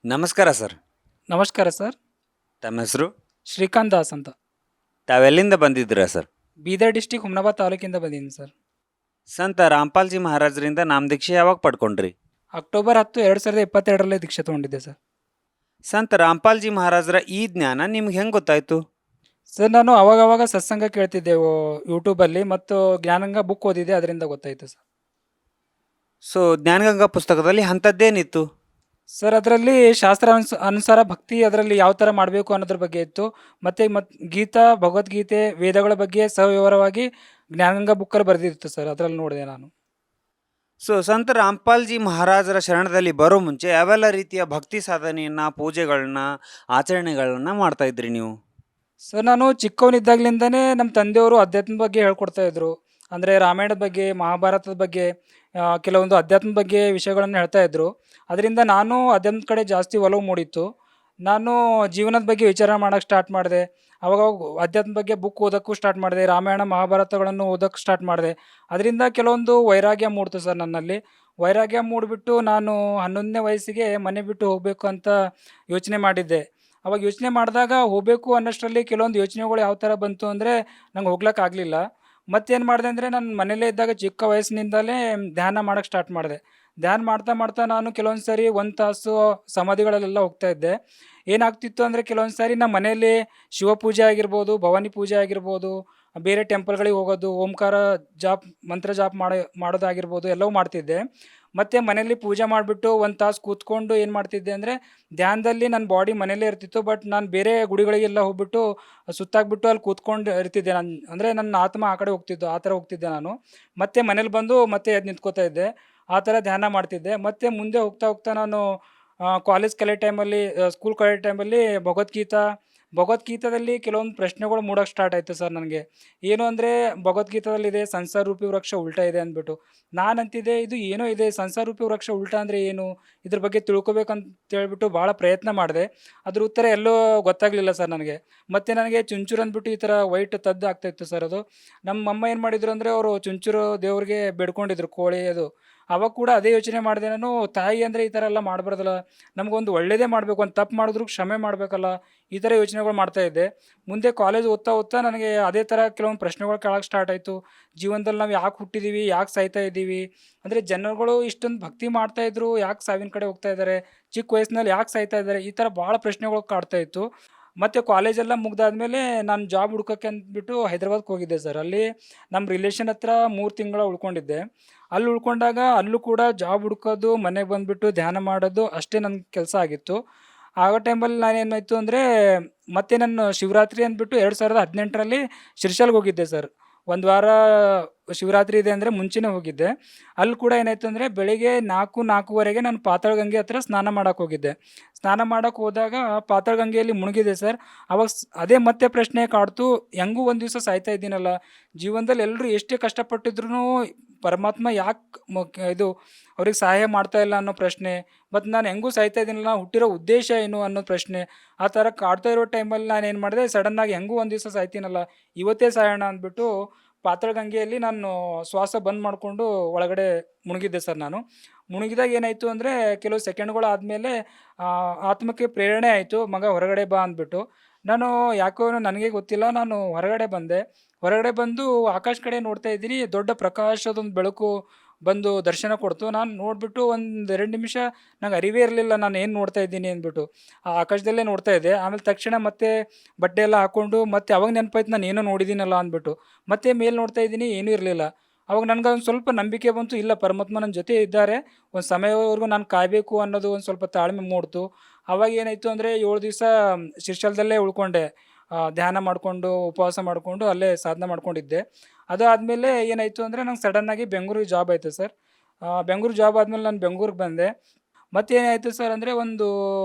ನಮಸ್ಕಾರ ಸರ್. ನಮಸ್ಕಾರ ಸರ್. ತಮ್ಮ ಹೆಸರು? ಶ್ರೀಕಾಂತ್ ದಾಸ್ ಅಂತ. ತಾವೆಲ್ಲಿಂದ ಬಂದಿದ್ದೀರಾ ಸರ್? ಬೀದರ್ ಡಿಸ್ಟಿಕ್ ಹುಮ್ನಾಬಾದ್ ತಾಲೂಕಿಂದ ಬಂದೀನಿ ಸರ್. ಸಂತ ರಾಮ್ಪಾಲ್ಜಿ ಮಹಾರಾಜರಿಂದ ನಾಮದೀಕ್ಷೆ ಯಾವಾಗ ಪಡ್ಕೊಂಡ್ರಿ? ಅಕ್ಟೋಬರ್ 10, 2022ರಲ್ಲಿ ದೀಕ್ಷೆ ತೊಗೊಂಡಿದ್ದೆ ಸರ್. ಸಂತ ರಾಮ್ಪಾಲ್ಜಿ ಮಹಾರಾಜರ ಈ ಜ್ಞಾನ ನಿಮ್ಗೆ ಹೆಂಗೆ ಗೊತ್ತಾಯ್ತು? ಸರ್ ನಾನು ಅವಾಗವಾಗ ಸತ್ಸಂಗ ಕೇಳ್ತಿದ್ದೆ ಯೂಟ್ಯೂಬಲ್ಲಿ, ಮತ್ತು ಜ್ಞಾನಂಗ ಬುಕ್ ಓದಿದ್ದೆ, ಅದರಿಂದ ಗೊತ್ತಾಯಿತು ಸರ್. ಸೊ ಜ್ಞಾನಗಂಗಾ ಪುಸ್ತಕದಲ್ಲಿ ಅಂಥದ್ದೇನಿತ್ತು? ಸರ್ ಅದರಲ್ಲಿ ಶಾಸ್ತ್ರ ಅನುಸಾರ ಭಕ್ತಿ ಅದರಲ್ಲಿ ಯಾವ ಥರ ಮಾಡಬೇಕು ಅನ್ನೋದ್ರ ಬಗ್ಗೆ ಇತ್ತು. ಮತ್ತು ಗೀತಾ, ಭಗವದ್ಗೀತೆ, ವೇದಗಳ ಬಗ್ಗೆ ಸವಿವರವಾಗಿ ಜ್ಞಾನಗಂಗಾ ಬುಕ್ಕಲ್ಲಿ ಬರೆದಿತ್ತು ಸರ್. ಅದರಲ್ಲಿ ನೋಡಿದೆ ನಾನು. ಸೊ ಸಂತ ರಾಮ್ಪಾಲ್ಜಿ ಮಹಾರಾಜರ ಶರಣದಲ್ಲಿ ಬರೋ ಮುಂಚೆ ಯಾವೆಲ್ಲ ರೀತಿಯ ಭಕ್ತಿ ಸಾಧನೆಯನ್ನು, ಪೂಜೆಗಳನ್ನ, ಆಚರಣೆಗಳನ್ನ ಮಾಡ್ತಾ ಇದ್ರಿ ನೀವು? ಸರ್ ನಾನು ಚಿಕ್ಕವನಿದ್ದಾಗಲಿಂದನೇ ನಮ್ಮ ತಂದೆಯವರು ಅಧ್ಯಾತ್ಮದ ಬಗ್ಗೆ ಹೇಳ್ಕೊಡ್ತಾ ಇದ್ರು. ಅಂದರೆ ರಾಮಾಯಣದ ಬಗ್ಗೆ, ಮಹಾಭಾರತದ ಬಗ್ಗೆ, ಕೆಲವೊಂದು ಅಧ್ಯಾತ್ಮದ ಬಗ್ಗೆ ವಿಷಯಗಳನ್ನು ಹೇಳ್ತಾ ಇದ್ರು. ಅದರಿಂದ ನಾನು ಅಧ್ಯಾತ್ಮದ ಕಡೆ ಜಾಸ್ತಿ ಒಲವು ಮೂಡಿತ್ತು. ನಾನು ಜೀವನದ ಬಗ್ಗೆ ವಿಚಾರ ಮಾಡೋಕ್ಕೆ ಸ್ಟಾರ್ಟ್ ಮಾಡಿದೆ. ಅವಾಗವಾಗ ಅಧ್ಯಾತ್ಮದ ಬಗ್ಗೆ ಬುಕ್ ಓದೋಕ್ಕೂ ಸ್ಟಾರ್ಟ್ ಮಾಡಿದೆ. ರಾಮಾಯಣ, ಮಹಾಭಾರತಗಳನ್ನು ಓದೋಕ್ಕೆ ಸ್ಟಾರ್ಟ್ ಮಾಡಿದೆ. ಅದರಿಂದ ಕೆಲವೊಂದು ವೈರಾಗ್ಯ ಮೂಡ್ತು ಸರ್ ನನ್ನಲ್ಲಿ. ವೈರಾಗ್ಯ ಮೂಡಿಬಿಟ್ಟು ನಾನು 11ನೇ ವಯಸ್ಸಿಗೆ ಮನೆ ಬಿಟ್ಟು ಹೋಗಬೇಕು ಅಂತ ಯೋಚನೆ ಮಾಡಿದ್ದೆ. ಅವಾಗ ಯೋಚನೆ ಮಾಡಿದಾಗ ಹೋಗಬೇಕು ಅನ್ನೋಷ್ಟರಲ್ಲಿ ಕೆಲವೊಂದು ಯೋಚನೆಗಳು ಯಾವ ಥರ ಬಂತು ಅಂದರೆ ನಂಗೆ ಹೋಗ್ಲಿಕ್ಕಾಗಲಿಲ್ಲ. ಮತ್ತೇನು ಮಾಡಿದೆ ಅಂದರೆ ನಾನು ಮನೇಲೇ ಇದ್ದಾಗ ಚಿಕ್ಕ ವಯಸ್ಸಿನಿಂದಲೇ ಧ್ಯಾನ ಮಾಡೋಕ್ಕೆ ಸ್ಟಾರ್ಟ್ ಮಾಡಿದೆ. ಧ್ಯಾನ ಮಾಡ್ತಾ ಮಾಡ್ತಾ ನಾನು ಕೆಲವೊಂದು ಸಾರಿ 1 ತಾಸು ಸಮಾಧಿಗಳಲ್ಲೆಲ್ಲ ಹೋಗ್ತಾ ಇದ್ದೆ. ಏನಾಗ್ತಿತ್ತು ಅಂದರೆ ಕೆಲವೊಂದು ಸಾರಿ ನಮ್ಮ ಮನೆಯಲ್ಲಿ ಶಿವಪೂಜೆ ಆಗಿರ್ಬೋದು, ಭವಾನಿ ಪೂಜೆ ಆಗಿರ್ಬೋದು, ಬೇರೆ ಟೆಂಪಲ್ಗಳಿಗೆ ಹೋಗೋದು, ಓಂಕಾರ ಮಂತ್ರ ಜಾಪ ಮಾಡೋದಾಗಿರ್ಬೋದು, ಎಲ್ಲವೂ ಮಾಡ್ತಿದ್ದೆ. ಮತ್ತು ಮನೇಲಿ ಪೂಜೆ ಮಾಡಿಬಿಟ್ಟು 1 ತಾಸು ಕೂತ್ಕೊಂಡು ಏನು ಮಾಡ್ತಿದ್ದೆ ಅಂದರೆ ಧ್ಯಾನದಲ್ಲಿ ನನ್ನ ಬಾಡಿ ಮನೇಲೇ ಇರ್ತಿತ್ತು. ಬಟ್ ನಾನು ಬೇರೆ ಗುಡಿಗಳಿಗೆಲ್ಲ ಹೋಗ್ಬಿಟ್ಟು ಸುತ್ತಾಕ್ಬಿಟ್ಟು ಅಲ್ಲಿ ಕೂತ್ಕೊಂಡು ಇರ್ತಿದ್ದೆ. ಅಂದರೆ ನನ್ನ ಆತ್ಮ ಆ ಕಡೆ ಹೋಗ್ತಿದ್ದು, ಆ ಥರ ಹೋಗ್ತಿದ್ದೆ ನಾನು. ಮತ್ತೆ ಮನೇಲಿ ಬಂದು ಮತ್ತೆ ಎದ್ದು ನಿಂತ್ಕೋತಾ ಇದ್ದೆ. ಆ ಥರ ಧ್ಯಾನ ಮಾಡ್ತಿದ್ದೆ. ಮತ್ತು ಮುಂದೆ ಹೋಗ್ತಾ ಹೋಗ್ತಾ ನಾನು ಕಾಲೇಜ್ ಕಲಿಯೋ ಟೈಮಲ್ಲಿ, ಸ್ಕೂಲ್ ಕಲಿಯೋ ಟೈಮಲ್ಲಿ ಭಗವದ್ಗೀತಾದಲ್ಲಿ ಕೆಲವೊಂದು ಪ್ರಶ್ನೆಗಳು ಮೂಡೋಕ್ಕೆ ಸ್ಟಾರ್ಟ್ ಆಯಿತು ಸರ್ ನನಗೆ. ಏನು ಅಂದರೆ ಭಗವದ್ಗೀತಾದಲ್ಲಿದೆ ಸಂಸಾರ ರೂಪಿ ವೃಕ್ಷ ಉಲ್ಟಾ ಇದೆ ಅಂದ್ಬಿಟ್ಟು. ನಾನು ಅಂತಿದ್ದೆ ಇದು ಏನೋ ಇದೆ, ಸಂಸಾರ ರೂಪಿ ವೃಕ್ಷ ಉಲ್ಟಾ ಅಂದರೆ ಏನು, ಇದ್ರ ಬಗ್ಗೆ ತಿಳ್ಕೊಬೇಕಂತ ಹೇಳ್ಬಿಟ್ಟು ಭಾಳ ಪ್ರಯತ್ನ ಮಾಡಿದೆ. ಅದ್ರ ಉತ್ತರ ಎಲ್ಲೂ ಗೊತ್ತಾಗಲಿಲ್ಲ ಸರ್ ನನಗೆ. ಮತ್ತು ನನಗೆ ಚುಂಚುರು ಅಂದ್ಬಿಟ್ಟು ಈ ಥರ ವೈಟ್ ತದ್ದು ಆಗ್ತಾಯಿತ್ತು ಸರ್ ಅದು. ನಮ್ಮ ಅಮ್ಮ ಏನು ಮಾಡಿದ್ರು ಅಂದರೆ ಅವರು ಚುಂಚುರು ದೇವ್ರಿಗೆ ಬೇಡ್ಕೊಂಡಿದ್ರು, ಕೋಳಿ ಅದು. ಅವಾಗ ಕೂಡ ಅದೇ ಯೋಚನೆ ಮಾಡಿದೆ ನಾನು, ತಾಯಿ ಅಂದರೆ ಈ ಥರ ಎಲ್ಲ ಮಾಡಬಾರ್ದಲ್ಲ, ನಮಗೊಂದು ಒಳ್ಳೆಯದೇ ಮಾಡಬೇಕು, ಒಂದು ತಪ್ಪು ಮಾಡಿದ್ರು ಕ್ಷಮೆ ಮಾಡಬೇಕಲ್ಲ, ಈ ಥರ ಯೋಚನೆಗಳು ಮಾಡ್ತಾಯಿದ್ದೆ. ಮುಂದೆ ಕಾಲೇಜ್ ಓದ್ತಾ ಓದ್ತಾ ನನಗೆ ಅದೇ ಥರ ಕೆಲವೊಂದು ಪ್ರಶ್ನೆಗಳು ಕೇಳೋಕ್ಕೆ ಸ್ಟಾರ್ಟ್ ಆಯಿತು. ಜೀವನದಲ್ಲಿ ನಾವು ಯಾಕೆ ಹುಟ್ಟಿದ್ದೀವಿ, ಯಾಕೆ ಸಾಯ್ತಾ ಇದ್ದೀವಿ, ಅಂದರೆ ಜನಗಳು ಇಷ್ಟೊಂದು ಭಕ್ತಿ ಮಾಡ್ತಾಯಿದ್ರು, ಯಾಕೆ ಸಾವಿನ ಕಡೆ ಹೋಗ್ತಾ ಇದ್ದಾರೆ, ಚಿಕ್ಕ ವಯಸ್ಸಿನಲ್ಲಿ ಯಾಕೆ ಸಾಯ್ತಾ ಇದ್ದಾರೆ, ಈ ಥರ ಭಾಳ ಪ್ರಶ್ನೆಗಳು ಕಾಡ್ತಾ ಇತ್ತು. ಮತ್ತು ಕಾಲೇಜೆಲ್ಲ ಮುಗ್ದಾದ್ಮೇಲೆ ನಾನು ಜಾಬ್ ಹುಡ್ಕೋಕ್ಕೆ ಅಂದ್ಬಿಟ್ಟು ಹೈದ್ರಾಬಾದ್ಗೆ ಹೋಗಿದ್ದೆ ಸರ್. ಅಲ್ಲಿ ನಮ್ಮ ರಿಲೇಷನ್ ಹತ್ರ 3 ತಿಂಗಳು ಉಳ್ಕೊಂಡಿದ್ದೆ. ಅಲ್ಲಿ ಉಳ್ಕೊಂಡಾಗ ಅಲ್ಲೂ ಕೂಡ ಜಾಬ್ ಹುಡ್ಕೋದು, ಮನೆಗೆ ಬಂದುಬಿಟ್ಟು ಧ್ಯಾನ ಮಾಡೋದು ಅಷ್ಟೇ ನನ್ನ ಕೆಲಸ ಆಗಿತ್ತು. ಆಗ ಟೈಮಲ್ಲಿ ನಾನೇನಾಯಿತು ಅಂದರೆ ಮತ್ತೆ ನಾನು ಶಿವರಾತ್ರಿ ಅಂದ್ಬಿಟ್ಟು 2018ರಲ್ಲಿ ಶಿರ್ಷಾಲ್ಗೆ ಹೋಗಿದ್ದೆ ಸರ್. 1 ವಾರ ಶಿವರಾತ್ರಿ ಇದೆ ಅಂದರೆ ಮುಂಚೆನೇ ಹೋಗಿದ್ದೆ. ಅಲ್ಲಿ ಕೂಡ ಏನಾಯಿತು ಅಂದರೆ ಬೆಳಿಗ್ಗೆ 4, 4:15ಗೆ ನಾನು ಪಾತಾಳಗಂಗೆ ಹತ್ರ ಸ್ನಾನ ಮಾಡೋಕೆ ಹೋಗಿದ್ದೆ. ಸ್ನಾನ ಮಾಡೋಕೆ ಹೋದಾಗ ಪಾತಾಳಗಂಗೆಯಲ್ಲಿ ಮುಳುಗಿದೆ ಸರ್. ಅವಾಗ ಅದೇ ಮತ್ತೆ ಪ್ರಶ್ನೆ ಕಾಡ್ತು, ಹೆಂಗೂ ಒಂದು ದಿವಸ ಸಾಯ್ತಾ ಇದ್ದೀನಲ್ಲ, ಜೀವನದಲ್ಲಿ ಎಲ್ಲರೂ ಎಷ್ಟೇ ಕಷ್ಟಪಟ್ಟಿದ್ರೂ ಪರಮಾತ್ಮ ಯಾಕೆ ಇದು ಅವ್ರಿಗೆ ಸಹಾಯ ಮಾಡ್ತಾ ಇಲ್ಲ ಅನ್ನೋ ಪ್ರಶ್ನೆ, ಮತ್ತು ನಾನು ಹೆಂಗೂ ಸಾಯ್ತಾ ಇದ್ದೀನಲ್ಲ, ಹುಟ್ಟಿರೋ ಉದ್ದೇಶ ಏನು ಅನ್ನೋ ಪ್ರಶ್ನೆ, ಆ ಥರ ಕಾಡ್ತಾ ಇರೋ ಟೈಮಲ್ಲಿ ನಾನು ಏನು ಮಾಡಿದೆ, ಸಡನ್ನಾಗಿ ಹೆಂಗೂ ಒಂದು ದಿವಸ ಸಾಯ್ತೀನಲ್ಲ, ಇವತ್ತೇ ಸಾಯೋಣ ಅಂದ್ಬಿಟ್ಟು ಪಾತಾಳಗಂಗೆಯಲ್ಲಿ ನಾನು ಶ್ವಾಸ ಬಂದ್ ಮಾಡಿಕೊಂಡು ಒಳಗಡೆ ಮುಳುಗಿದ್ದೆ ಸರ್ ನಾನು. ಮುಳುಗಿದಾಗ ಏನಾಯಿತು ಅಂದರೆ ಕೆಲವು ಸೆಕೆಂಡ್ಗಳು ಆದಮೇಲೆ ಆತ್ಮಕ್ಕೆ ಪ್ರೇರಣೆ ಆಯಿತು, ಮಗ ಹೊರಗಡೆ ಬಾ ಅಂದ್ಬಿಟ್ಟು. ನಾನು ಯಾಕೋ ನನಗೆ ಗೊತ್ತಿಲ್ಲ, ನಾನು ಹೊರಗಡೆ ಬಂದೆ. ಹೊರಗಡೆ ಬಂದು ಆಕಾಶ ಕಡೆ ನೋಡ್ತಾ ಇದ್ದೀನಿ, ದೊಡ್ಡ ಪ್ರಕಾಶದೊಂದು ಬೆಳಕು ಬಂದು ದರ್ಶನ ಕೊಡ್ತು. ನಾನು ನೋಡಿಬಿಟ್ಟು 1-2 ನಿಮಿಷ ನಂಗೆ ಅರಿವೇ ಇರಲಿಲ್ಲ ನಾನು ಏನು ನೋಡ್ತಾ ಇದ್ದೀನಿ ಅಂದ್ಬಿಟ್ಟು. ಆ ಆಕಾಶದಲ್ಲೇ ನೋಡ್ತಾ ಇದ್ದೆ. ಆಮೇಲೆ ತಕ್ಷಣ ಮತ್ತೆ ಬಟ್ಟೆ ಎಲ್ಲ ಹಾಕ್ಕೊಂಡು ಮತ್ತೆ ಅವಾಗ ನೆನಪಾಯ್ತು ನಾನು ಏನೋ ನೋಡಿದ್ದೀನಲ್ಲ ಅಂದ್ಬಿಟ್ಟು. ಮತ್ತೆ ಮೇಲೆ ನೋಡ್ತಾ ಇದ್ದೀನಿ, ಏನೂ ಇರಲಿಲ್ಲ. ಅವಾಗ ನನಗೆ ಒಂದು ಸ್ವಲ್ಪ ನಂಬಿಕೆ ಬಂತು, ಇಲ್ಲ ಪರಮಾತ್ಮ ನನ್ನ ಜೊತೆ ಇದ್ದಾರೆ, ಒಂದು ಸಮಯವರೆಗೂ ನಾನು ಕಾಯಬೇಕು ಅನ್ನೋದು ಒಂದು ಸ್ವಲ್ಪ ತಾಳ್ಮೆ ಮೂಡ್ತು. ಆವಾಗ ಏನಾಯಿತು ಅಂದರೆ 7 ದಿವಸ ಶಿರ್ಷಾಲದಲ್ಲೇ ಉಳ್ಕೊಂಡೆ. ಧ್ಯಾನ ಮಾಡಿಕೊಂಡು, ಉಪವಾಸ ಮಾಡಿಕೊಂಡು ಅಲ್ಲೇ ಸಾಧನೆ ಮಾಡ್ಕೊಂಡಿದ್ದೆ. ಅದಾದಮೇಲೆ ಏನಾಯಿತು ಅಂದರೆ ನಂಗೆ ಸಡನ್ನಾಗಿ ಬೆಂಗಳೂರಿಗೆ ಜಾಬ್ ಆಯಿತು ಸರ್. ಬೆಂಗಳೂರು ಜಾಬ್ ಆದಮೇಲೆ ನಾನು ಬೆಂಗಳೂರಿಗೆ ಬಂದೆ. ಮತ್ತೇನಾಯಿತು ಸರ್ ಅಂದರೆ ಒಂದು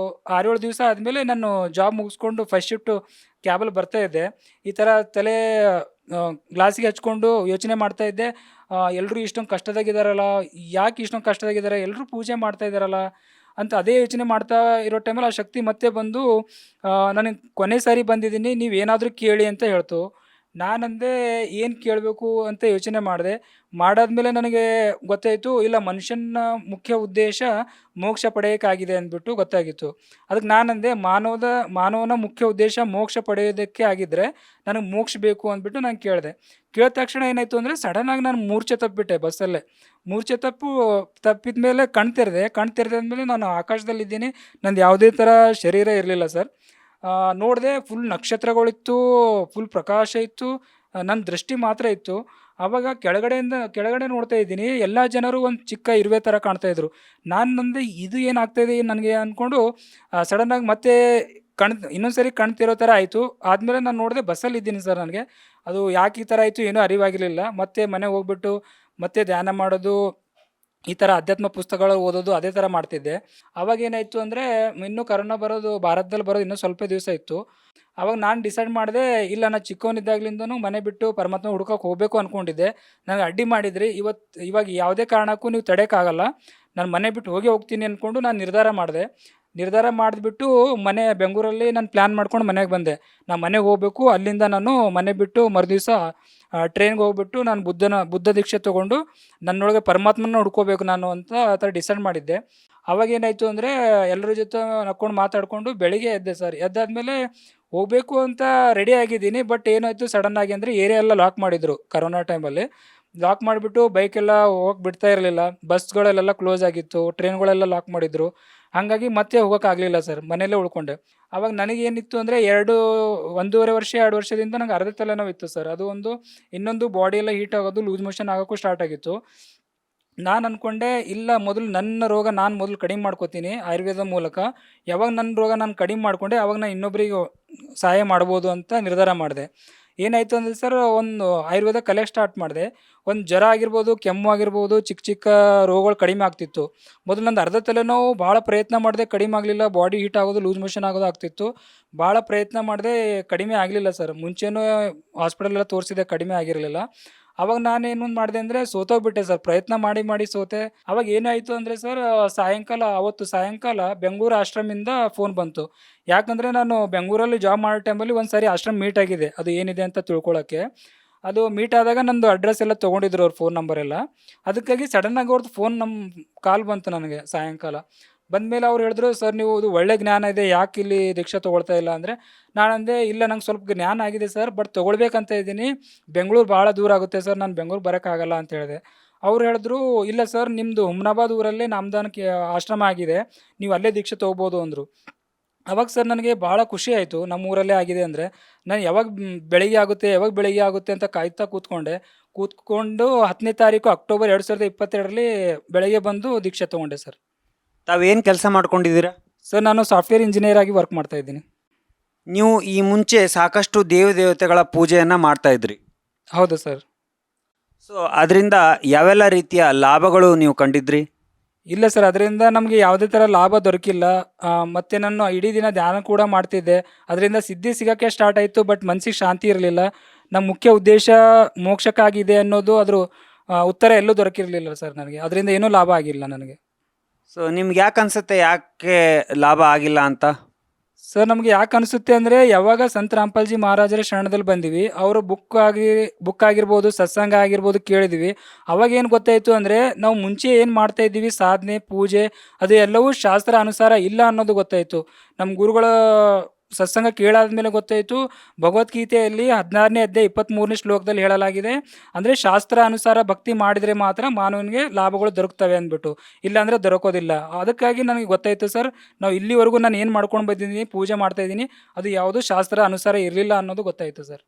6-7 ದಿವಸ ಆದಮೇಲೆ ನಾನು ಜಾಬ್ ಮುಗಿಸ್ಕೊಂಡು ಫಸ್ಟ್ ಶಿಫ್ಟು ಕ್ಯಾಬಲ್ಲಿ ಬರ್ತಾ ಇದ್ದೆ. ಈ ಥರ ತಲೆ ಗ್ಲಾಸಿಗೆ ಹಚ್ಕೊಂಡು ಯೋಚನೆ ಮಾಡ್ತಾ ಇದ್ದೆ, ಎಲ್ಲರೂ ಇಷ್ಟೊಂದು ಕಷ್ಟದಾಗಿದ್ದಾರಲ್ಲ, ಯಾಕೆ ಇಷ್ಟೊಂದು ಕಷ್ಟದಾಗಿದ್ದಾರೆ, ಎಲ್ಲರೂ ಪೂಜೆ ಮಾಡ್ತಾ ಇದ್ದಾರಲ್ಲ ಅಂತ ಅದೇ ಯೋಚನೆ ಮಾಡ್ತಾ ಇರೋ ಟೈಮಲ್ಲಿ ಆ ಶಕ್ತಿ ಮತ್ತೆ ಬಂದು ನನಗೆ ಕೊನೆ ಸಾರಿ ಬಂದಿದ್ದೀನಿ, ನೀವೇನಾದರೂ ಕೇಳಿ ಅಂತ ಹೇಳ್ತು. ನಾನಂದೆ ಏನು ಕೇಳಬೇಕು ಅಂತ ಯೋಚನೆ ಮಾಡಿದೆ. ಮಾಡಾದ್ಮೇಲೆ ನನಗೆ ಗೊತ್ತಾಯಿತು, ಇಲ್ಲ ಮನುಷ್ಯನ ಮುಖ್ಯ ಉದ್ದೇಶ ಮೋಕ್ಷ ಪಡೆಯೋಕ್ಕಾಗಿದೆ ಅಂದ್ಬಿಟ್ಟು ಗೊತ್ತಾಗಿತ್ತು. ಅದಕ್ಕೆ ನಾನಂದೆ ಮಾನವನ ಮುಖ್ಯ ಉದ್ದೇಶ ಮೋಕ್ಷ ಪಡೆಯೋದಕ್ಕೆ ಆಗಿದ್ದರೆ ನನಗೆ ಮೋಕ್ಷ ಬೇಕು ಅಂದ್ಬಿಟ್ಟು ನಾನು ಕೇಳಿದೆ. ಕೇಳಿದ ತಕ್ಷಣ ಏನಾಯಿತು ಅಂದರೆ ಸಡನ್ನಾಗಿ ನಾನು ಮೂರ್ಛೆ ತಪ್ಪಿಬಿಟ್ಟೆ ಬಸ್ಸಲ್ಲೇ. ಮೂರ್ಛೆ ತಪ್ಪಿದ ಮೇಲೆ ಕಣ್ಣು ತೆರೆದಾದ್ಮೇಲೆ ನಾನು ಆಕಾಶದಲ್ಲಿದ್ದೀನಿ. ನಂದು ಯಾವುದೇ ಥರ ಶರೀರ ಇರಲಿಲ್ಲ ಸರ್. ನೋಡಿದೆ ಫುಲ್ ನಕ್ಷತ್ರಗಳಿತ್ತು, ಫುಲ್ ಪ್ರಕಾಶ ಇತ್ತು. ನನ್ನ ದೃಷ್ಟಿ ಮಾತ್ರ ಇತ್ತು. ಆವಾಗ ಕೆಳಗಡೆ ನೋಡ್ತಾ ಇದ್ದೀನಿ, ಎಲ್ಲ ಜನರು ಒಂದು ಚಿಕ್ಕ ಇರುವೆ ಥರ ಕಾಣ್ತಾ ಇದ್ರು. ನಾನು ನಂದೆ ಇದು ಏನಾಗ್ತಾ ಇದೆ ನನಗೆ ಅಂದ್ಕೊಂಡು ಸಡನ್ನಾಗಿ ಮತ್ತೆ ಇನ್ನೊಂದು ಸರಿ ಕಣ್ಣು ತೆರೋ ಥರ ಆಯಿತು. ಆದಮೇಲೆ ನಾನು ನೋಡಿದೆ ಬಸ್ಸಲ್ಲಿದ್ದೀನಿ ಸರ್. ನನಗೆ ಅದು ಯಾಕೆ ಈ ಥರ ಆಯಿತು ಏನೂ ಅರಿವಾಗಿರಲಿಲ್ಲ. ಮತ್ತೆ ಮನೆಗೆ ಹೋಗ್ಬಿಟ್ಟು ಮತ್ತೆ ಧ್ಯಾನ ಮಾಡೋದು, ಈ ಥರ ಅಧ್ಯಾತ್ಮ ಪುಸ್ತಕಗಳು ಓದೋದು ಅದೇ ಥರ ಮಾಡ್ತಿದ್ದೆ. ಅವಾಗೇನಾಯಿತು ಅಂದರೆ ಇನ್ನೂ ಕರೋನಾ ಬರೋದು ಭಾರತದಲ್ಲಿ ಬರೋದು ಇನ್ನೂ ಸ್ವಲ್ಪ ದಿವಸ ಇತ್ತು. ಅವಾಗ ನಾನು ಡಿಸೈಡ್ ಮಾಡಿದೆ, ಇಲ್ಲ ನಾನು ಚಿಕ್ಕವನಿದ್ದಾಗಲಿಂದನೂ ಮನೆ ಬಿಟ್ಟು ಪರಮಾತ್ಮ ಹುಡ್ಕಕ್ಕೆ ಹೋಗಬೇಕು ಅಂದ್ಕೊಂಡಿದ್ದೆ. ನನಗೆ ಅಡ್ಡಿ ಮಾಡಿದ್ರಿ. ಇವಾಗ ಯಾವುದೇ ಕಾರಣಕ್ಕೂ ನೀವು ತಡೆಯೋಕ್ಕಾಗಲ್ಲ. ನಾನು ಮನೆ ಬಿಟ್ಟು ಹೋಗ್ತೀನಿ ಅಂದ್ಕೊಂಡು ನಾನು ನಿರ್ಧಾರ ಮಾಡಿಬಿಟ್ಟು ಬೆಂಗಳೂರಲ್ಲಿ ನಾನು ಪ್ಲ್ಯಾನ್ ಮಾಡ್ಕೊಂಡು ಮನೆಗೆ ಬಂದೆ. ನಾನು ಮನೆಗೆ ಹೋಗಬೇಕು. ಅಲ್ಲಿಂದ ನಾನು ಮನೆ ಬಿಟ್ಟು ಮರುದಿವಸ ಟ್ರೈನ್ಗೆ ಹೋಗ್ಬಿಟ್ಟು ನಾನು ಬುದ್ಧ ದೀಕ್ಷೆ ತೊಗೊಂಡು ನನ್ನೊಳಗೆ ಪರಮಾತ್ಮನ ಹುಡ್ಕೋಬೇಕು ನಾನು ಅಂತ ಆ ಥರ ಡಿಸೈಡ್ ಮಾಡಿದ್ದೆ. ಅವಾಗೇನಾಯಿತು ಅಂದರೆ ಎಲ್ಲರ ಜೊತೆ ನಕ್ಕೊಂಡು ಮಾತಾಡಿಕೊಂಡು ಬೆಳಿಗ್ಗೆ ಎದ್ದೆ ಸರ್. ಎದ್ದಾದಮೇಲೆ ಹೋಗಬೇಕು ಅಂತ ರೆಡಿ ಆಗಿದ್ದೀನಿ. ಬಟ್ ಏನಾಯಿತು ಸಡನ್ನಾಗಿ ಅಂದರೆ ಏರಿಯಾ ಎಲ್ಲ ಲಾಕ್ ಮಾಡಿದರು ಕರೋನಾ ಟೈಮಲ್ಲಿ. ಲಾಕ್ ಮಾಡಿಬಿಟ್ಟು ಬೈಕೆಲ್ಲ ಹೋಗಕ್ಕೆ ಬಿಡ್ತಾ ಇರಲಿಲ್ಲ. ಬಸ್ಗಳೆಲ್ಲ ಕ್ಲೋಸ್ ಆಗಿತ್ತು. ಟ್ರೈನ್ಗಳೆಲ್ಲ ಲಾಕ್ ಮಾಡಿದರು. ಹಾಗಾಗಿ ಮತ್ತೆ ಹೋಗೋಕ್ಕಾಗಲಿಲ್ಲ ಸರ್. ಮನೆಯಲ್ಲೇ ಉಳ್ಕೊಂಡೆ. ಆವಾಗ ನನಗೇನಿತ್ತು ಅಂದರೆ 1.5 ವರ್ಷ 2 ವರ್ಷದಿಂದ ನಂಗೆ ಅರ್ಧ ತಲೆನೋವು ಇತ್ತು ಸರ್. ಅದು ಒಂದು. ಇನ್ನೊಂದು ಬಾಡಿ ಎಲ್ಲ ಹೀಟ್ ಆಗೋದು, ಲೂಸ್ ಮೋಷನ್ ಆಗೋಕ್ಕೂ ಸ್ಟಾರ್ಟ್ ಆಗಿತ್ತು. ನಾನು ಅಂದ್ಕೊಂಡೆ, ಇಲ್ಲ ಮೊದಲು ನನ್ನ ರೋಗ ನಾನು ಮೊದಲು ಕಡಿಮೆ ಮಾಡ್ಕೋತೀನಿ ಆಯುರ್ವೇದ ಮೂಲಕ. ಯಾವಾಗ ನನ್ನ ರೋಗ ನಾನು ಕಡಿಮೆ ಮಾಡಿಕೊಂಡೆ ಆವಾಗ ನಾನು ಇನ್ನೊಬ್ಬರಿಗೆ ಸಹಾಯ ಮಾಡ್ಬೋದು ಅಂತ ನಿರ್ಧಾರ ಮಾಡಿದೆ. ಏನಾಯಿತು ಅಂದರೆ ಸರ್, ಒಂದು ಆಯುರ್ವೇದ ಕಲಿಯೋಕ್ಕೆ ಸ್ಟಾರ್ಟ್ ಮಾಡಿದೆ. ಒಂದು ಜ್ವರ ಆಗಿರ್ಬೋದು, ಕೆಮ್ಮು ಆಗಿರ್ಬೋದು, ಚಿಕ್ಕ ಚಿಕ್ಕ ರೋಗಗಳು ಕಡಿಮೆ ಆಗ್ತಿತ್ತು. ಮೊದಲು ನಂದು ಅರ್ಧ ತಲೆನೋವು ಭಾಳ ಪ್ರಯತ್ನ ಮಾಡಿದೆ, ಕಡಿಮೆ ಆಗಲಿಲ್ಲ. ಬಾಡಿ ಹೀಟ್ ಆಗೋದು, ಲೂಸ್ ಮೋಷನ್ ಆಗೋದು ಆಗ್ತಿತ್ತು. ಭಾಳ ಪ್ರಯತ್ನ ಮಾಡಿದೆ, ಕಡಿಮೆ ಆಗಲಿಲ್ಲ ಸರ್. ಮುಂಚೆನೂ ಹಾಸ್ಪಿಟಲೆಲ್ಲ ತೋರಿಸಿದೆ, ಕಡಿಮೆ ಆಗಿರಲಿಲ್ಲ. ಅವಾಗ ನಾನೇನು ಮಾಡಿದೆ ಅಂದರೆ ಸೋತೋಗ್ಬಿಟ್ಟೆ ಸರ್. ಪ್ರಯತ್ನ ಮಾಡಿ ಸೋತೆ. ಅವಾಗ ಏನಾಯಿತು ಅಂದರೆ ಸರ್, ಅವತ್ತು ಸಾಯಂಕಾಲ ಬೆಂಗಳೂರು ಆಶ್ರಮದಿಂದ ಫೋನ್ ಬಂತು. ಯಾಕಂದರೆ ನಾನು ಬೆಂಗಳೂರಲ್ಲಿ ಜಾಬ್ ಮಾಡೋ ಟೈಮಲ್ಲಿ ಒಂದು ಸಾರಿ ಆಶ್ರಮ ಮೀಟ್ ಆಗಿದೆ, ಅದು ಏನಿದೆ ಅಂತ ತಿಳ್ಕೊಳ್ಳೋಕ್ಕೆ. ಅದು ಮೀಟ್ ಆದಾಗ ನಂದು ಅಡ್ರೆಸ್ ಎಲ್ಲ ತೊಗೊಂಡಿದ್ರು ಅವ್ರ ಫೋನ್ ನಂಬರ್ ಎಲ್ಲ. ಅದಕ್ಕಾಗಿ ಸಡನ್ನಾಗಿ ಅವ್ರದ್ದು ಕಾಲ್ ಬಂತು ನನಗೆ ಸಾಯಂಕಾಲ. ಬಂದಮೇಲೆ ಅವ್ರು ಹೇಳಿದ್ರು, ಸರ್ ನೀವು ಇದು ಒಳ್ಳೆ ಜ್ಞಾನ ಇದೆ, ಯಾಕೆ ಇಲ್ಲಿ ದೀಕ್ಷೆ ತೊಗೊಳ್ತಾ ಇಲ್ಲ ಅಂದರೆ, ನಾನಂದೆ, ಇಲ್ಲ ನಂಗೆ ಸ್ವಲ್ಪ ಜ್ಞಾನ ಆಗಿದೆ ಸರ್, ಬಟ್ ತೊಗೊಳ್ಬೇಕಂತ ಇದ್ದೀನಿ. ಬೆಂಗಳೂರು ಭಾಳ ದೂರ ಆಗುತ್ತೆ ಸರ್, ನಾನು ಬೆಂಗಳೂರು ಬರೋಕ್ಕಾಗಲ್ಲ ಅಂತ ಹೇಳಿದೆ. ಅವ್ರು ಹೇಳಿದ್ರು, ಇಲ್ಲ ಸರ್ ನಿಮ್ಮದು ಹುಮ್ನಾಬಾದ್ ಊರಲ್ಲೇ ನಾಮದಾನಕ್ಕೆ ಆಶ್ರಮ ಆಗಿದೆ, ನೀವು ಅಲ್ಲೇ ದೀಕ್ಷೆ ತೊಗೋಬೋದು ಅಂದರು. ಅವಾಗ ಸರ್ ನನಗೆ ಭಾಳ ಖುಷಿ ಆಯಿತು, ನಮ್ಮ ಊರಲ್ಲೇ ಆಗಿದೆ ಅಂದರೆ. ನಾನು ಯಾವಾಗ ಬೆಳಿಗ್ಗೆ ಆಗುತ್ತೆ ಅಂತ ಕಾಯ್ತಾ ಕೂತ್ಕೊಂಡು 10ನೇ ತಾರೀಕು ಅಕ್ಟೋಬರ್ 2022ರಲ್ಲಿ ಬೆಳಗ್ಗೆ ಬಂದು ದೀಕ್ಷೆ ತೊಗೊಂಡೆ ಸರ್. ತಾವೇನು ಕೆಲಸ ಮಾಡ್ಕೊಂಡಿದ್ದೀರಾ? ಸರ್ ನಾನು ಸಾಫ್ಟ್ವೇರ್ ಇಂಜಿನಿಯರ್ ಆಗಿ ವರ್ಕ್ ಮಾಡ್ತಾ ಇದ್ದೀನಿ. ನೀವು ಈ ಮುಂಚೆ ಸಾಕಷ್ಟು ದೇವತೆಗಳ ಪೂಜೆಯನ್ನು ಮಾಡ್ತಾ ಇದ್ರಿ. ಹೌದು ಸರ್. ಸೊ ಅದರಿಂದ ಯಾವೆಲ್ಲ ರೀತಿಯ ಲಾಭಗಳು ನೀವು ಕಂಡಿದ್ರಿ? ಇಲ್ಲ ಸರ್, ಅದರಿಂದ ನಮಗೆ ಯಾವುದೇ ಥರ ಲಾಭ ದೊರಕಿಲ್ಲ. ಮತ್ತು ನಾನು ಇಡೀ ದಿನ ಧ್ಯಾನ ಕೂಡ ಮಾಡ್ತಿದ್ದೆ. ಅದರಿಂದ ಸಿದ್ಧಿ ಸಿಗೋಕ್ಕೆ ಸ್ಟಾರ್ಟ್ ಆಯಿತು, ಬಟ್ ಮನಸ್ಸಿಗೆ ಶಾಂತಿ ಇರಲಿಲ್ಲ. ನಮ್ಮ ಮುಖ್ಯ ಉದ್ದೇಶ ಮೋಕ್ಷಕ್ಕಾಗಿದೆ ಅನ್ನೋದು ಅದ್ರ ಉತ್ತರ ಎಲ್ಲೂ ದೊರಕಿರಲಿಲ್ಲ ಸರ್ ನನಗೆ. ಅದರಿಂದ ಏನೂ ಲಾಭ ಆಗಿಲ್ಲ ನನಗೆ. ಸೊ ನಿಮ್ಗೆ ಯಾಕೆ ಅನ್ಸುತ್ತೆ ಯಾಕೆ ಲಾಭ ಆಗಿಲ್ಲ ಅಂತ? ಸರ್ ನಮಗೆ ಯಾಕೆ ಅನಿಸುತ್ತೆ ಅಂದರೆ, ಯಾವಾಗ ಸಂತ ರಾಮ್ಪಾಲ್ಜಿ ಮಹಾರಾಜರ ಶರಣದಲ್ಲಿ ಬಂದಿವಿ, ಅವರು ಬುಕ್ ಆಗಿರ್ಬೋದು, ಸತ್ಸಂಗ ಆಗಿರ್ಬೋದು ಕೇಳಿದ್ವಿ. ಅವಾಗೇನು ಗೊತ್ತಾಯಿತು ಅಂದರೆ, ನಾವು ಮುಂಚೆ ಏನು ಮಾಡ್ತಾ ಇದ್ದೀವಿ ಸಾಧನೆ, ಪೂಜೆ, ಅದು ಎಲ್ಲವೂ ಶಾಸ್ತ್ರ ಅನುಸಾರ ಇಲ್ಲ ಅನ್ನೋದು ಗೊತ್ತಾಯಿತು. ನಮ್ಮ ಗುರುಗಳ ಸತ್ಸಂಗ ಕೇಳಾದ್ಮೇಲೆ ಗೊತ್ತಾಯಿತು, ಭಗವದ್ಗೀತೆಯಲ್ಲಿ 16ನೇ ಅಧ್ಯಾಯ 23ನೇ ಶ್ಲೋಕದಲ್ಲಿ ಹೇಳಲಾಗಿದೆ, ಅಂದರೆ ಶಾಸ್ತ್ರ ಅನುಸಾರ ಭಕ್ತಿ ಮಾಡಿದರೆ ಮಾತ್ರ ಮಾನವನಿಗೆ ಲಾಭಗಳು ದೊರಕ್ತವೆ ಅಂದ್ಬಿಟ್ಟು, ಇಲ್ಲಾಂದರೆ ದೊರಕೋದಿಲ್ಲ. ಅದಕ್ಕಾಗಿ ನನಗೆ ಗೊತ್ತಾಯಿತು ಸರ್, ನಾವು ಇಲ್ಲಿವರೆಗೂ ನಾನು ಏನು ಮಾಡ್ಕೊಂಡು ಬಂದಿದ್ದೀನಿ, ಪೂಜೆ ಮಾಡ್ತಾಯಿದ್ದೀನಿ, ಅದು ಯಾವುದು ಶಾಸ್ತ್ರ ಅನುಸಾರ ಇರಲಿಲ್ಲ ಅನ್ನೋದು ಗೊತ್ತಾಯಿತು ಸರ್.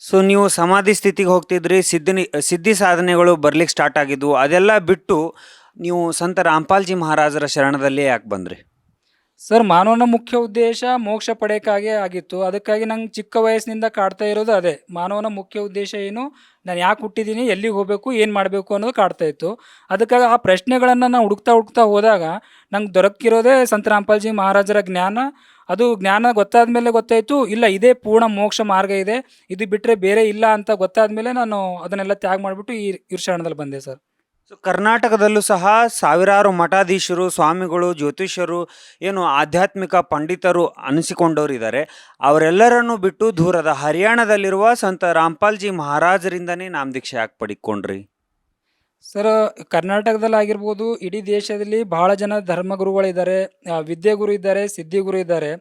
ಸೊ ನೀವು ಸಮಾಧಿ ಸ್ಥಿತಿಗೆ ಹೋಗ್ತಿದ್ರಿ, ಸಿದ್ಧಿ ಸಾಧನೆಗಳು ಬರ್ಲಿಕ್ಕೆ ಸ್ಟಾರ್ಟ್ ಆಗಿದ್ವು. ಅದೆಲ್ಲ ಬಿಟ್ಟು ನೀವು ಸಂತ ರಾಮ್ಪಾಲ್ಜಿ ಮಹಾರಾಜರ ಶರಣದಲ್ಲಿ ಯಾಕೆ ಬಂದ್ರಿ? ಸರ್ ಮಾನವನ ಮುಖ್ಯ ಉದ್ದೇಶ ಮೋಕ್ಷ ಪಡೆಯೋಕ್ಕಾಗೇ ಆಗಿತ್ತು. ಅದಕ್ಕಾಗಿ ನಂಗೆ ಚಿಕ್ಕ ವಯಸ್ಸಿನಿಂದ ಕಾಡ್ತಾ ಇರೋದು ಅದೇ. ಮಾನವನ ಮುಖ್ಯ ಉದ್ದೇಶ ಏನು, ನಾನು ಯಾಕೆ ಹುಟ್ಟಿದ್ದೀನಿ, ಎಲ್ಲಿಗೆ ಹೋಗಬೇಕು, ಏನು ಮಾಡಬೇಕು ಅನ್ನೋದು ಕಾಡ್ತಾ ಇತ್ತು. ಅದಕ್ಕಾಗಿ ಆ ಪ್ರಶ್ನೆಗಳನ್ನು ನಾನು ಹುಡುಕ್ತಾ ಹೋದಾಗ ನಂಗೆ ದೊರಕಿರೋದೇ ಸಂತ ರಾಮ್ಪಾಲ್ಜಿ ಮಹಾರಾಜರ ಜ್ಞಾನ. ಅದು ಜ್ಞಾನ ಗೊತ್ತಾದ ಮೇಲೆ ಗೊತ್ತಾಯಿತು, ಇಲ್ಲ ಇದೇ ಪೂರ್ಣ ಮೋಕ್ಷ ಮಾರ್ಗ ಇದೆ, ಇದು ಬಿಟ್ಟರೆ ಬೇರೆ ಇಲ್ಲ ಅಂತ ಗೊತ್ತಾದ ಮೇಲೆ ನಾನು ಅದನ್ನೆಲ್ಲ ತ್ಯಾಗ ಮಾಡಿಬಿಟ್ಟು ಈ ಶರಣದಲ್ಲಿ ಬಂದೆ ಸರ್. ಸೊ ಕರ್ನಾಟಕದಲ್ಲೂ ಸಹ ಸಾವಿರಾರು ಮಠಾಧೀಶರು, ಸ್ವಾಮಿಗಳು, ಜ್ಯೋತಿಷ್ಯರು, ಏನು ಆಧ್ಯಾತ್ಮಿಕ ಪಂಡಿತರು ಅನಿಸಿಕೊಂಡವರು ಇದ್ದಾರೆ. ಅವರೆಲ್ಲರನ್ನು ಬಿಟ್ಟು ದೂರದ ಹರಿಯಾಣದಲ್ಲಿರುವ ಸಂತ ರಾಮ್ಪಾಲ್ಜಿ ಮಹಾರಾಜರಿಂದನೇ ನಾಮದೀಕ್ಷೆ ಯಾಕೆ ಪಡ್ಕೊಂಡ್ರಿ? ಸರ್, ಕರ್ನಾಟಕದಲ್ಲಿ ಆಗಿರ್ಬೋದು, ಇಡೀ ದೇಶದಲ್ಲಿ ಬಹಳ ಜನ ಧರ್ಮಗುರುಗಳಿದ್ದಾರೆ, ವಿದ್ಯೆಗುರು ಇದ್ದಾರೆ, ಸಿದ್ಧಿಗುರು ಇದ್ದಾರೆ.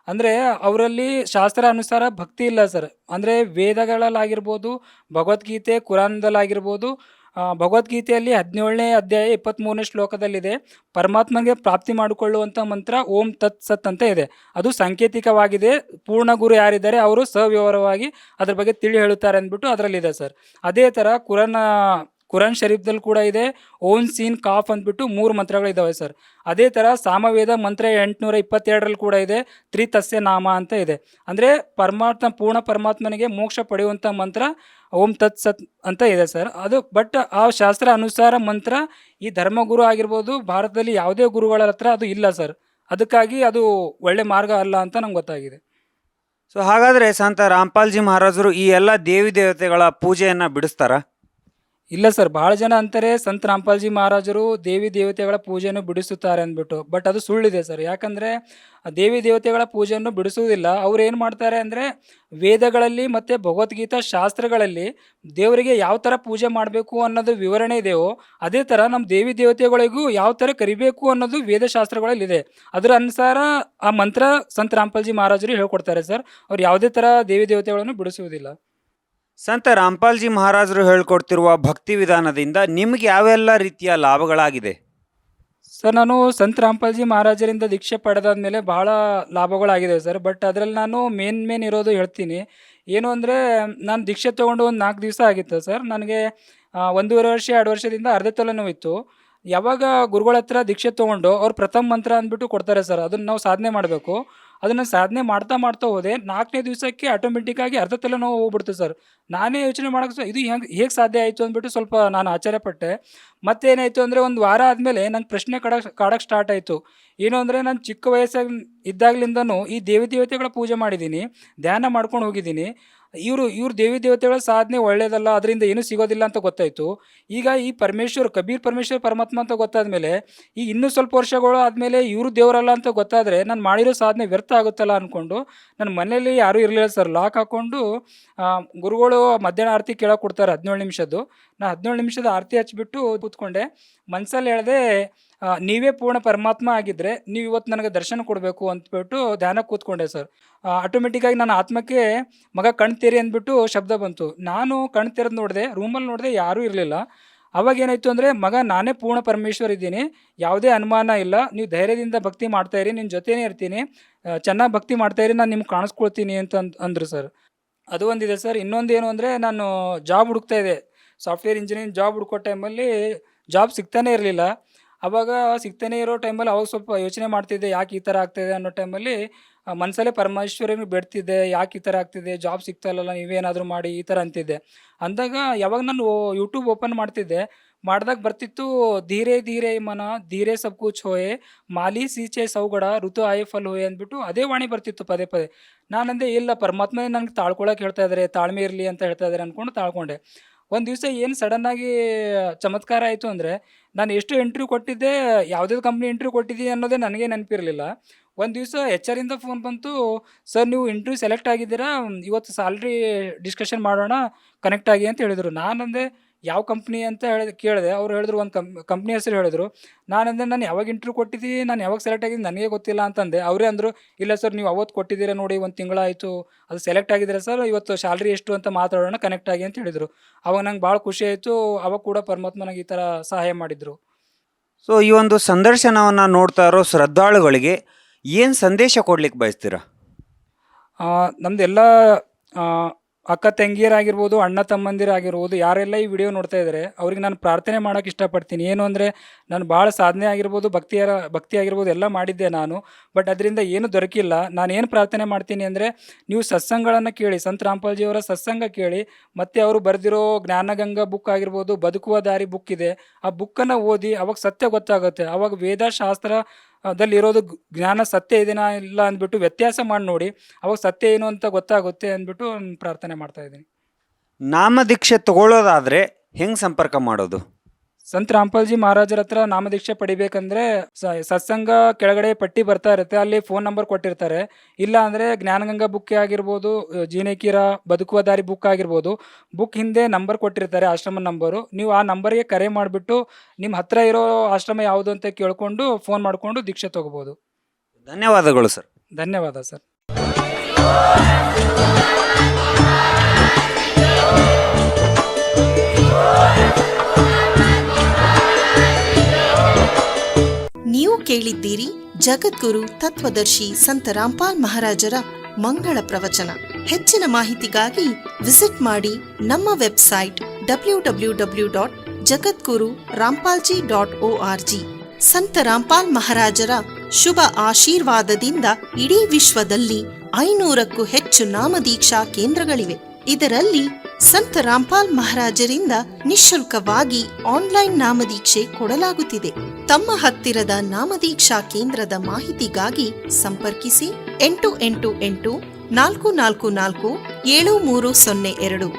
ಅಂದರೆ ಅವರಲ್ಲಿ ಶಾಸ್ತ್ರ ಅನುಸಾರ ಭಕ್ತಿ ಇಲ್ಲ ಸರ್. ಅಂದರೆ ವೇದಗಳಲ್ಲಾಗಿರ್ಬೋದು, ಭಗವದ್ಗೀತೆ, ಕುರಾನ್ದಲ್ಲಾಗಿರ್ಬೋದು, ಭಗವದ್ಗೀತೆಯಲ್ಲಿ 17ನೇ ಅಧ್ಯಾಯ 23ನೇ ಶ್ಲೋಕದಲ್ಲಿದೆ, ಪರಮಾತ್ಮನಿಗೆ ಪ್ರಾಪ್ತಿ ಮಾಡಿಕೊಳ್ಳುವಂಥ ಮಂತ್ರ ಓಂ ತತ್ ಸತ್ ಅಂತ ಇದೆ. ಅದು ಸಾಂಕೇತಿಕವಾಗಿದೆ. ಪೂರ್ಣ ಗುರು ಯಾರಿದ್ದಾರೆ ಅವರು ಸವಿವರವಾಗಿ ಅದ್ರ ಬಗ್ಗೆ ತಿಳಿ ಹೇಳುತ್ತಾರೆ ಅಂದ್ಬಿಟ್ಟು ಅದರಲ್ಲಿದೆ ಸರ್. ಅದೇ ಥರ ಕುರಾನ್ ಶರೀಫ್ದಲ್ಲಿ ಕೂಡ ಇದೆ, ಓನ್ ಸೀನ್ ಕಾಫ್ ಅಂದ್ಬಿಟ್ಟು 3 ಮಂತ್ರಗಳಿದ್ದಾವೆ ಸರ್. ಅದೇ ಥರ ಸಾಮವೇದ ಮಂತ್ರ 822ರಲ್ಲಿ ಕೂಡ ಇದೆ, ತ್ರಿತಸ್ಯ ನಾಮ ಅಂತ ಇದೆ. ಅಂದರೆ ಪೂರ್ಣ ಪರಮಾತ್ಮನಿಗೆ ಮೋಕ್ಷ ಪಡೆಯುವಂಥ ಮಂತ್ರ ಓಂ ತತ್ ಸತ್ ಅಂತ ಇದೆ ಸರ್. ಅದು ಬಟ್ ಆ ಶಾಸ್ತ್ರ ಅನುಸಾರ ಮಂತ್ರ ಈ ಧರ್ಮಗುರು ಆಗಿರ್ಬೋದು, ಭಾರತದಲ್ಲಿ ಯಾವುದೇ ಗುರುಗಳ ಹತ್ರ ಅದು ಇಲ್ಲ ಸರ್. ಅದಕ್ಕಾಗಿ ಅದು ಒಳ್ಳೆ ಮಾರ್ಗ ಅಲ್ಲ ಅಂತ ನಂಗೆ ಗೊತ್ತಾಗಿದೆ. ಸೊ ಹಾಗಾದರೆ ಸಂತ ರಾಮ್ಪಾಲ್ಜಿ ಮಹಾರಾಜರು ಈ ಎಲ್ಲ ದೇವಿ ದೇವತೆಗಳ ಪೂಜೆಯನ್ನು ಬಿಡಿಸ್ತಾರಾ? ಇಲ್ಲ ಸರ್, ಭಾಳ ಜನ ಅಂತಾರೆ ಸಂತ ರಾಮ್ಪಾಲ್ಜಿ ಮಹಾರಾಜರು ದೇವಿ ದೇವತೆಗಳ ಪೂಜೆಯನ್ನು ಬಿಡಿಸುತ್ತಾರೆ ಅಂದ್ಬಿಟ್ಟು. ಬಟ್ ಅದು ಸುಳ್ಳಿದೆ ಸರ್. ಯಾಕಂದರೆ ದೇವಿ ದೇವತೆಗಳ ಪೂಜೆಯನ್ನು ಬಿಡಿಸುವುದಿಲ್ಲ. ಅವ್ರು ಏನು ಮಾಡ್ತಾರೆ ಅಂದರೆ ವೇದಗಳಲ್ಲಿ ಮತ್ತು ಭಗವದ್ಗೀತಾ ಶಾಸ್ತ್ರಗಳಲ್ಲಿ ದೇವರಿಗೆ ಯಾವ ಥರ ಪೂಜೆ ಮಾಡಬೇಕು ಅನ್ನೋದು ವಿವರಣೆ ಇದೆಯೋ ಅದೇ ಥರ ನಮ್ಮ ದೇವಿ ದೇವತೆಗಳಿಗೂ ಯಾವ ಥರ ಕರಿಬೇಕು ಅನ್ನೋದು ವೇದಶಾಸ್ತ್ರಗಳಲ್ಲಿದೆ. ಅದರ ಅನುಸಾರ ಆ ಮಂತ್ರ ಸಂತ ರಾಮ್ಪಾಲ್ಜಿ ಮಹಾರಾಜರು ಹೇಳ್ಕೊಡ್ತಾರೆ ಸರ್. ಅವ್ರು ಯಾವುದೇ ಥರ ದೇವಿ ದೇವತೆಗಳನ್ನು ಬಿಡಿಸುವುದಿಲ್ಲ. ಸಂತ ರಾಮ್ಪಾಲ್ಜಿ ಮಹಾರಾಜರು ಹೇಳ್ಕೊಡ್ತಿರುವ ಭಕ್ತಿ ವಿಧಾನದಿಂದ ನಿಮಗೆ ಯಾವೆಲ್ಲ ರೀತಿಯ ಲಾಭಗಳಾಗಿದೆ? ಸರ್, ನಾನು ಸಂತ ರಾಮ್ಪಾಲ್ಜಿ ಮಹಾರಾಜರಿಂದ ದೀಕ್ಷೆ ಪಡೆದಾದ್ಮೇಲೆ ಬಹಳ ಲಾಭಗಳಾಗಿದೆ ಸರ್. ಬಟ್ ಅದರಲ್ಲಿ ನಾನು ಮೇನ್ ಇರೋದು ಹೇಳ್ತೀನಿ. ಏನು ಅಂದರೆ ನಾನು ದೀಕ್ಷೆ ತೊಗೊಂಡು ಒಂದು 4 ದಿವಸ ಆಗಿತ್ತು ಸರ್. ನನಗೆ 1.5 ವರ್ಷ 2 ವರ್ಷದಿಂದ ಅರ್ಧ ತಲೆನೋವಿತ್ತು. ಯಾವಾಗ ಗುರುಗಳ ಹತ್ರ ದೀಕ್ಷೆ ತೊಗೊಂಡು ಅವ್ರು ಪ್ರಥಮ ಮಂತ್ರ ಅಂದ್ಬಿಟ್ಟು ಕೊಡ್ತಾರೆ ಸರ್, ಅದನ್ನು ನಾವು ಸಾಧನೆ ಮಾಡಬೇಕು. ಅದನ್ನು ಸಾಧನೆ ಮಾಡ್ತಾ ಹೋದೆ 4ನೇ ದಿವಸಕ್ಕೆ ಆಟೋಮೆಟಿಕ್ಕಾಗಿ ಅರ್ಧ ತಲೆನೋವು ಹೋಗ್ಬಿಡ್ತು ಸರ್. ನಾನೇ ಯೋಚನೆ ಮಾಡೋಕ್ಕೆ ಇದು ಹೇಗೆ ಸಾಧ್ಯ ಆಯಿತು ಅಂದ್ಬಿಟ್ಟು ಸ್ವಲ್ಪ ನಾನು ಆಶ್ಚರ್ಯಪಟ್ಟೆ. ಮತ್ತೇನಾಯಿತು ಅಂದರೆ ಒಂದು ವಾರ ಆದಮೇಲೆ ನಂಗೆ ಪ್ರಶ್ನೆ ಕಾಡಕ್ಕೆ ಸ್ಟಾರ್ಟ್ ಆಯಿತು. ಏನು ಅಂದರೆ ನಾನು ಚಿಕ್ಕ ವಯಸ್ಸಾಗಿ ಇದ್ದಾಗಲಿಂದನೂ ಈ ದೇವಿ ದೇವತೆಗಳ ಪೂಜೆ ಮಾಡಿದ್ದೀನಿ, ಧ್ಯಾನ ಮಾಡ್ಕೊಂಡು ಹೋಗಿದ್ದೀನಿ. ಇವ್ರು ದೇವಿ ದೇವತೆಗಳ ಸಾಧನೆ ಒಳ್ಳೆಯದಲ್ಲ, ಅದರಿಂದ ಏನೂ ಸಿಗೋದಿಲ್ಲ ಅಂತ ಗೊತ್ತಾಯಿತು. ಈಗ ಈ ಕಬೀರ್ ಪರಮೇಶ್ವರ್ ಪರಮಾತ್ಮ ಅಂತ ಗೊತ್ತಾದ ಮೇಲೆ ಈ ಇನ್ನೂ ಸ್ವಲ್ಪ ವರ್ಷಗಳು ಆದಮೇಲೆ ಇವರು ದೇವರಲ್ಲ ಅಂತ ಗೊತ್ತಾದರೆ ನಾನು ಮಾಡಿರೋ ಸಾಧನೆ ವ್ಯರ್ಥ ಆಗುತ್ತಲ್ಲ ಅಂದ್ಕೊಂಡು ನನ್ನ ಮನೆಯಲ್ಲಿ ಯಾರೂ ಇರಲಿಲ್ಲ ಸರ್. ಲಾಕ್ ಹಾಕ್ಕೊಂಡು ಗುರುಗಳು ಮಧ್ಯಾಹ್ನ ಆರತಿ ಕೇಳೋಕೆ ಕೊಡ್ತಾರೆ 17 ನಿಮಿಷದ್ದು. ನಾನು 17 ನಿಮಿಷದ ಆರತಿ ಹಚ್ಬಿಟ್ಟು ಕೂತ್ಕೊಂಡೆ. ಮನಸ್ಸಲ್ಲಿ ಹೇಳಿದೆ, ನೀವೇ ಪೂರ್ಣ ಪರಮಾತ್ಮ ಆಗಿದ್ದರೆ ನೀವು ಇವತ್ತು ನನಗೆ ದರ್ಶನ ಕೊಡಬೇಕು ಅಂದ್ಬಿಟ್ಟು ಧ್ಯಾನಕ್ಕೆ ಕೂತ್ಕೊಂಡೆ ಸರ್. ಆಟೋಮೆಟಿಕ್ಕಾಗಿ ನನ್ನ ಆತ್ಮಕ್ಕೆ ಮಗ ಕಣ್ ತೆರಿ ಅಂದ್ಬಿಟ್ಟು ಶಬ್ದ ಬಂತು. ನಾನು ಕಣ್ ತೆರೆದು ನೋಡಿದೆ, ರೂಮಲ್ಲಿ ನೋಡಿದೆ, ಯಾರೂ ಇರಲಿಲ್ಲ. ಅವಾಗ ಏನಾಯಿತು ಅಂದರೆ, ಮಗ ನಾನೇ ಪೂರ್ಣ ಪರಮೇಶ್ವರ ಇದ್ದೀನಿ, ಯಾವುದೇ ಅನುಮಾನ ಇಲ್ಲ, ನೀವು ಧೈರ್ಯದಿಂದ ಭಕ್ತಿ ಮಾಡ್ತಾಯಿರಿ, ನಿನ್ನ ಜೊತೆನೇ ಇರ್ತೀನಿ, ಚೆನ್ನಾಗಿ ಭಕ್ತಿ ಮಾಡ್ತಾಯಿರಿ, ನಾನು ನಿಮ್ಗೆ ಕಾಣಿಸ್ಕೊಳ್ತೀನಿ ಅಂತ ಅಂದರು ಸರ್. ಅದು ಒಂದಿದೆ ಸರ್. ಇನ್ನೊಂದೇನು ಅಂದರೆ ನಾನು ಜಾಬ್ ಹುಡುಕ್ತಾ ಇದ್ದೆ, ಸಾಫ್ಟ್ವೇರ್ ಇಂಜಿನಿಯರಿಂಗ್ ಜಾಬ್ ಹುಡ್ಕೋ ಟೈಮಲ್ಲಿ ಜಾಬ್ ಸಿಗ್ತಾನೇ ಇರಲಿಲ್ಲ. ಆವಾಗ ಸಿಗ್ತಾನೆ ಇರೋ ಟೈಮಲ್ಲಿ ಅವಾಗ ಸ್ವಲ್ಪ ಯೋಚನೆ ಮಾಡ್ತಿದ್ದೆ, ಯಾಕೆ ಈ ಥರ ಆಗ್ತಾಯಿದೆ ಅನ್ನೋ ಟೈಮಲ್ಲಿ ಮನಸಲ್ಲೇ ಪರಮೇಶ್ವರನಿಗೆ ಬೇಡ್ತಿದ್ದೆ, ಯಾಕೆ ಈ ಥರ ಆಗ್ತಿದೆ, ಜಾಬ್ ಸಿಗ್ತಾ ಇಲ್ಲಲ್ಲ, ನೀವೇನಾದರೂ ಮಾಡಿ ಈ ಥರ ಅಂತಿದ್ದೆ. ಅಂದಾಗ ಯಾವಾಗ ನಾನು ಯೂಟ್ಯೂಬ್ ಓಪನ್ ಮಾಡ್ತಿದ್ದೆ, ಮಾಡಿದಾಗ ಬರ್ತಿತ್ತು, ಧೀರೆ ಧೀರೆ ಮನ ಧೀರೆ ಸಬ್ ಕುಚ್ ಹೋಯೆ ಮಾಲಿ ಸೀಚೆ ಸೌಗಡ ಋತು ಆಯೆ ಫಲ್ ಹೋಯೆ ಅಂದ್ಬಿಟ್ಟು ಅದೇ ವಾಣಿ ಬರ್ತಿತ್ತು ಪದೇ ಪದೇ. ನಾನಂದೆ, ಇಲ್ಲ ಪರಮಾತ್ಮನೇ ನನಗೆ ತಾಳ್ಕೊಳಕ್ಕೆ ಹೇಳ್ತಾ ಇದ್ದಾರೆ, ತಾಳ್ಮೆ ಇರಲಿ ಅಂತ ಹೇಳ್ತಾ ಇದ್ದಾರೆ ಅಂದ್ಕೊಂಡು ತಾಳ್ಕೊಂಡೆ. ಒಂದು ದಿವಸ ಏನು ಸಡನ್ನಾಗಿ ಚಮತ್ಕಾರ ಆಯಿತು ಅಂದರೆ, ನಾನು ಎಷ್ಟು ಇಂಟರ್ವ್ಯೂ ಕೊಟ್ಟಿದ್ದೆ, ಯಾವುದ್ಯಾವ್ದು ಕಂಪ್ನಿ ಇಂಟರ್ವ್ಯೂ ಕೊಟ್ಟಿದ್ದೀನಿ ಅನ್ನೋದೇ ನನಗೆ ನೆನಪಿರಲಿಲ್ಲ. ಒಂದು ದಿವಸ HR ಇಂದ ಫೋನ್ ಬಂತು, ಸರ್ ನೀವು ಇಂಟರ್ವ್ಯೂ ಸೆಲೆಕ್ಟ್ ಆಗಿದ್ದೀರಾ, ಇವತ್ತು ಸ್ಯಾಲ್ರಿ ಡಿಸ್ಕಷನ್ ಮಾಡೋಣ, ಕನೆಕ್ಟ್ ಆಗಿ ಅಂತ ಹೇಳಿದರು. ನಾನಂದೆ, ಯಾವ ಕಂಪ್ನಿ ಅಂತ ಕೇಳಿದೆ. ಅವ್ರು ಹೇಳಿದ್ರು, ಒಂದು ಕಂಪ್ನಿ ಹೆಸರು ಹೇಳಿದ್ರು. ನಾನಂದೆ, ನಾನು ಯಾವಾಗ ಇಂಟರ್ವ್ಯೂ ಕೊಟ್ಟಿದ್ದೀನಿ, ನಾನು ಯಾವಾಗ ಸೆಲೆಕ್ಟ್ ಆಗಿದ್ದೀನಿ ನನಗೆ ಗೊತ್ತಿಲ್ಲ ಅಂತಂದೆ. ಅವರೇ ಅಂದರು, ಇಲ್ಲ ಸರ್ ನೀವು ಅವತ್ತು ಕೊಟ್ಟಿದ್ದೀರಾ ನೋಡಿ, 1 ತಿಂಗಳಾಯಿತು, ಅದು ಸೆಲೆಕ್ಟ್ ಆಗಿದ್ದೀರಾ ಸರ್, ಇವತ್ತು ಸ್ಯಾಲ್ರಿ ಎಷ್ಟು ಅಂತ ಮಾತಾಡೋಣ, ಕನೆಕ್ಟ್ ಆಗಿ ಅಂತ ಹೇಳಿದರು. ಅವಾಗ ನಂಗೆ ಭಾಳ ಖುಷಿ ಆಯಿತು. ಅವಾಗ ಕೂಡ ಪರಮಾತ್ಮ ನನಗೆ ಈ ಥರ ಸಹಾಯ ಮಾಡಿದರು. ಸೊ ಈ ಒಂದು ಸಂದರ್ಶನವನ್ನು ನೋಡ್ತಾ ಇರೋ ಶ್ರದ್ಧಾಳುಗಳಿಗೆ ಏನು ಸಂದೇಶ ಕೊಡ್ಲಿಕ್ಕೆ ಬಯಸ್ತೀರಾ? ನಮ್ಮದೆಲ್ಲ ಅಕ್ಕ ತಂಗಿಯರಾಗಿರ್ಬೋದು, ಅಣ್ಣ ತಮ್ಮಂದಿರಾಗಿರ್ಬೋದು, ಯಾರೆಲ್ಲ ಈ ವಿಡಿಯೋ ನೋಡ್ತಾ ಇದ್ದಾರೆ ಅವ್ರಿಗೆ ನಾನು ಪ್ರಾರ್ಥನೆ ಮಾಡೋಕ್ಕೆ ಇಷ್ಟಪಡ್ತೀನಿ. ಏನು ಅಂದರೆ, ನಾನು ಭಾಳ ಸಾಧನೆ ಆಗಿರ್ಬೋದು, ಭಕ್ತಿ ಆಗಿರ್ಬೋದು ಎಲ್ಲ ಮಾಡಿದ್ದೆ ನಾನು. ಬಟ್ ಅದರಿಂದ ಏನೂ ದೊರಕಿಲ್ಲ. ನಾನೇನು ಪ್ರಾರ್ಥನೆ ಮಾಡ್ತೀನಿ ಅಂದರೆ, ನೀವು ಸತ್ಸಂಗಗಳನ್ನು ಕೇಳಿ, ಸಂತ ರಾಮ್ಪಾಲ್ಜಿಯವರ ಸತ್ಸಂಗ ಕೇಳಿ, ಮತ್ತು ಅವರು ಬರೆದಿರೋ ಜ್ಞಾನಗಂಗಾ ಬುಕ್ ಆಗಿರ್ಬೋದು, ಬದುಕುವ ದಾರಿ ಬುಕ್ ಇದೆ, ಆ ಬುಕ್ಕನ್ನು ಓದಿ ಅವಾಗ ಸತ್ಯ ಗೊತ್ತಾಗುತ್ತೆ. ಅವಾಗ ವೇದಶಾಸ್ತ್ರ ದಲ್ಲಿರೋದು ಜ್ಞಾನ ಸತ್ಯ ಇದೆನಾ ಇಲ್ಲ ಅಂದ್ಬಿಟ್ಟು ವ್ಯತ್ಯಾಸ ಮಾಡಿ ನೋಡಿ, ಅವಾಗ ಸತ್ಯ ಏನು ಅಂತ ಗೊತ್ತಾಗುತ್ತೆ ಅಂದ್ಬಿಟ್ಟು ನಾನು ಪ್ರಾರ್ಥನೆ ಮಾಡ್ತಾಯಿದ್ದೀನಿ. ನಾಮದೀಕ್ಷೆ ತಗೊಳ್ಳೋದಾದರೆ ಹೆಂಗೆ ಸಂಪರ್ಕ ಮಾಡೋದು? ಸಂತ ರಾಮ್ಪಾಲ್ಜಿ ಮಹಾರಾಜರ ಹತ್ರ ನಾಮದೀಕ್ಷೆ ಪಡಿಬೇಕಂದ್ರೆ ಸತ್ಸಂಗ ಕೆಳಗಡೆ ಪಟ್ಟಿ ಬರ್ತಾ ಇರುತ್ತೆ, ಅಲ್ಲಿ ಫೋನ್ ನಂಬರ್ ಕೊಟ್ಟಿರ್ತಾರೆ. ಇಲ್ಲ ಅಂದರೆ ಜ್ಞಾನಗಂಗಾ ಬುಕ್ ಆಗಿರ್ಬೋದು, ಜೀನೇಕೀರ ಬದುಕುವ ದಾರಿ ಬುಕ್ ಆಗಿರ್ಬೋದು, ಬುಕ್ ಹಿಂದೆ ನಂಬರ್ ಕೊಟ್ಟಿರ್ತಾರೆ, ಆಶ್ರಮ ನಂಬರು. ನೀವು ಆ ನಂಬರ್ಗೆ ಕರೆ ಮಾಡಿಬಿಟ್ಟು ನಿಮ್ಮ ಹತ್ರ ಇರೋ ಆಶ್ರಮ ಯಾವುದು ಅಂತ ಕೇಳ್ಕೊಂಡು ಫೋನ್ ಮಾಡಿಕೊಂಡು ದೀಕ್ಷೆ ತಗೋಬೋದು. ಧನ್ಯವಾದಗಳು ಸರ್. ಧನ್ಯವಾದ ಸರ್. ನೀವು ಕೇಳಿದ್ದೀರಿ ಜಗದ್ಗುರು ತತ್ವದರ್ಶಿ ಸಂತ ರಾಮ್ಪಾಲ್ ಮಹಾರಾಜರ ಮಂಗಳ ಪ್ರವಚನ. ಹೆಚ್ಚಿನ ಮಾಹಿತಿಗಾಗಿ ವಿಸಿಟ್ ಮಾಡಿ ನಮ್ಮ ವೆಬ್ಸೈಟ್ www.jagadguru-rampalji.org. ಸಂತ ರಾಮ್ಪಾಲ್ ಮಹಾರಾಜರ ಶುಭ ಆಶೀರ್ವಾದದಿಂದ ಇಡೀ ವಿಶ್ವದಲ್ಲಿ 500ಕ್ಕೂ ಹೆಚ್ಚು ನಾಮದೀಕ್ಷಾ ಕೇಂದ್ರಗಳಿವೆ. ಇದರಲ್ಲಿ ಸಂತ ರಾಮ್ಪಾಲ್ ಮಹಾರಾಜರಿಂದ ನಿಶುಲ್ಕವಾಗಿ ಆನ್ಲೈನ್ ನಾಮದೀಕ್ಷೆ ಕೊಡಲಾಗುತ್ತಿದೆ. ತಮ್ಮ ಹತ್ತಿರದ ನಾಮದೀಕ್ಷಾ ಕೇಂದ್ರದ ಮಾಹಿತಿಗಾಗಿ ಸಂಪರ್ಕಿಸಿ 888 444 7302